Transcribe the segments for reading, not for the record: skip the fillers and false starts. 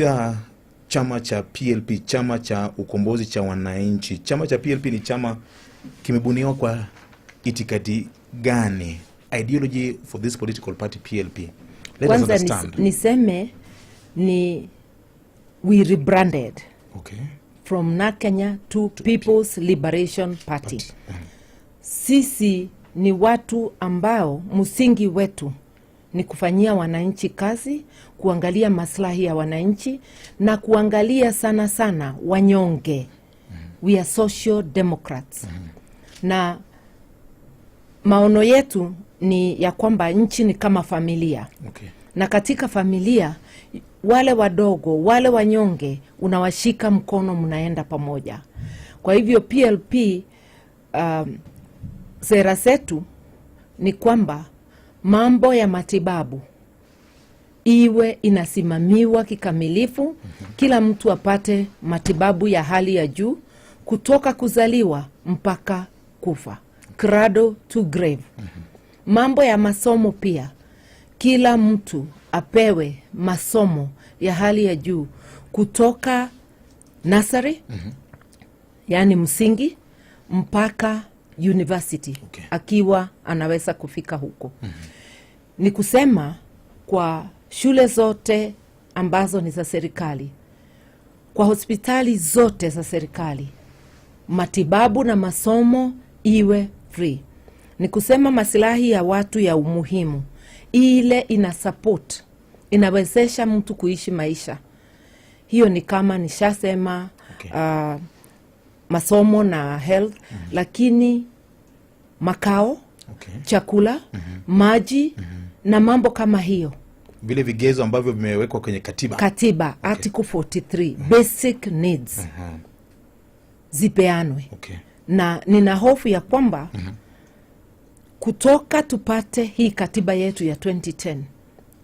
ya chama cha PLP, chama cha ukombozi cha wananchi. Chama cha PLP ni chama kimebuniwa kwa itikadi gani? Ideology for this political party PLP. Let us understand. Niseme ni we rebranded. Okay. From NARC Kenya to People's Liberation Party. Sisi ni watu ambao msingi wetu ni kufanyia wananchi kazi, kuangalia maslahi ya wananchi na kuangalia sana sana wanyonge. We are social democrats. Na maono yetu ni ya kwamba nchi ni kama familia. Okay. Na katika familia wale wadogo, wale wanyonge unawashika mkono, mnaenda pamoja. Kwa hivyo PLP sera zetu ni kwamba mambo ya matibabu iwe inasimamiwa kikamilifu, kila mtu apate matibabu ya hali ya juu kutoka kuzaliwa mpaka kufa, cradle to grave. Mambo ya masomo pia, kila mtu apewe masomo ya hali ya juu kutoka nursery, yani msingi, mpaka university. Okay. Akiwa anaweza kufika huko. Ni kusema kwa shule zote ambazo ni za serikali, kwa hospitali zote za serikali, matibabu na masomo iwe free. Ni kusema maslahi ya watu ya umuhimu, ile ina support, inawezesha mtu kuishi maisha. Hiyo ni kama nishasema. Okay. Masomo na health, lakini makao, Okay. chakula, maji, na mambo kama hiyo. Vile vigezo ambavyo vimewekwa kwenye katiba. Okay. Article 43, basic needs. Zipeanwe. Okay. Na nina hofu ya kwamba kutoka tupate hii katiba yetu ya 2010,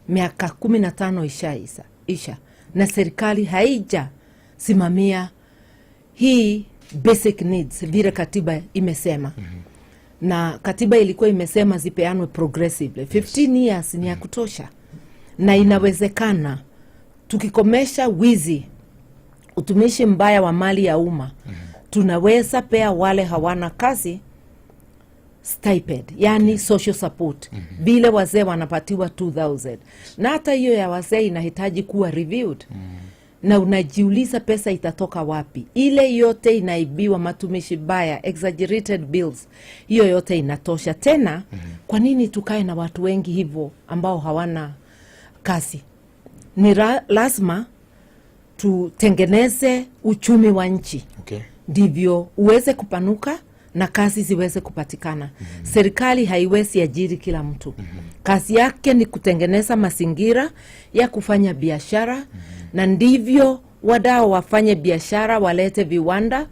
miaka 15 isha, na serikali haija simamia hii basic needs vile katiba imesema. Na katiba ilikuwa imesema zipeanwe progressively. 15 years ni ya kutosha. Na inawezekana tukikomesha wizi, utumishi mbaya wa mali ya umma, tunaweza pea wale hawana kazi stipend, yani social support. Vile wazee wanapatiwa 2,000. Na hata hiyo ya wazee inahitaji kuwa reviewed. Na unajiuliza pesa itatoka wapi? Ile yote inaibiwa, matumishi baya, exaggerated bills, hiyo yote inatosha. Tena, kwa nini tukae na watu wengi hivyo ambao hawana kazi? Ni lazima tutengeneze uchumi wa nchi. Okay. Ndivyo uweze kupanuka na kazi ziweze kupatikana. Serikali haiwezi ajiri kila mtu. Kazi yake ni kutengeneza mazingira ya kufanya biashara, na ndivyo wadau wafanye biashara, walete viwanda,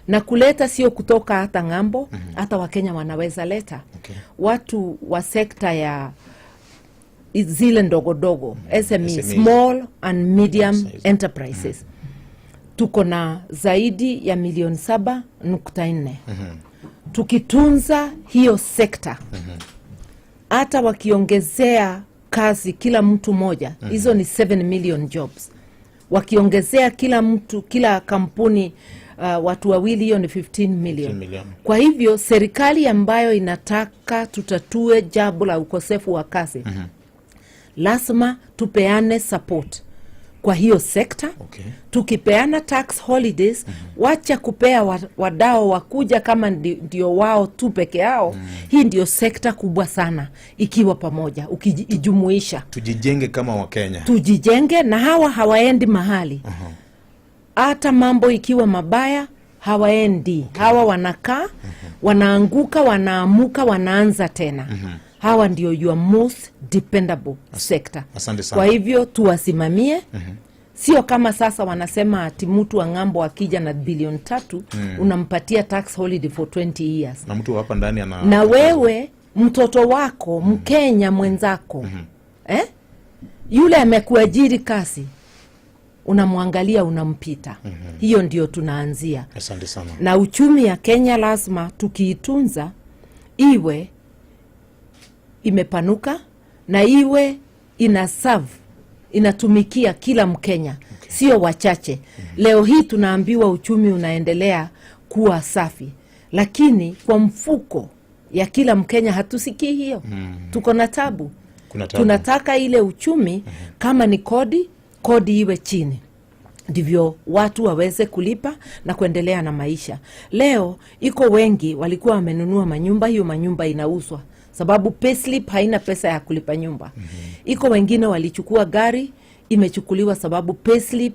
na kuleta sio kutoka hata ngambo, hata Wakenya wanaweza leta. Okay. Watu wa sekta ya zile ndogo, SME, small and medium enterprises. Tuko na zaidi ya 7.4 tukitunza hiyo sekta. Hata wakiongezea kazi kila mtu moja, hizo ni 7 million jobs. Wakiongezea kila mtu, kila kampuni watu wawili, hiyo ni 15 million. Kwa hivyo serikali ambayo inataka tutatue jambo la ukosefu wa kazi, lazima tupeane support kwa hiyo sekta. Okay. Tukipeana tax holidays, wacha kupea wadao wakuja kama ndio wao tu peke yao. Hii ndio sekta kubwa sana ikiwa pamoja, ukijumuisha. Tujijenge kama Wakenya. Tujijenge, na hawa hawaendi mahali. Hata mambo ikiwa mabaya hawaendi. Hawa wanakaa, wanaanguka, wanaamuka, wanaanza tena. Hawa ndio your most dependable sector. Asante sana. Kwa hivyo tuwasimamie. Sio kama sasa wanasema ati mtu wa ngambo akija na bilioni 3 unampatia tax holiday for 20 years. Na mtu hapa ndani na wewe mtoto wako Mkenya mwenzako yule amekuajiri kazi, unamwangalia, unampita. Hiyo ndio tunaanzia. Asante sana. Na uchumi ya Kenya lazima tukiitunza iwe imepanuka na iwe ina serve inatumikia kila Mkenya, sio wachache. Leo hii tunaambiwa uchumi unaendelea kuwa safi, lakini kwa mfuko ya kila Mkenya hatusikii hiyo. Tuko na tabu. Tunataka ile uchumi kama ni kodi iwe chini, ndivyo watu waweze kulipa na kuendelea na maisha. Leo iko wengi walikuwa wamenunua manyumba, hiyo manyumba inauzwa sababu payslip haina pesa ya kulipa nyumba. Iko wengine walichukua gari, imechukuliwa sababu payslip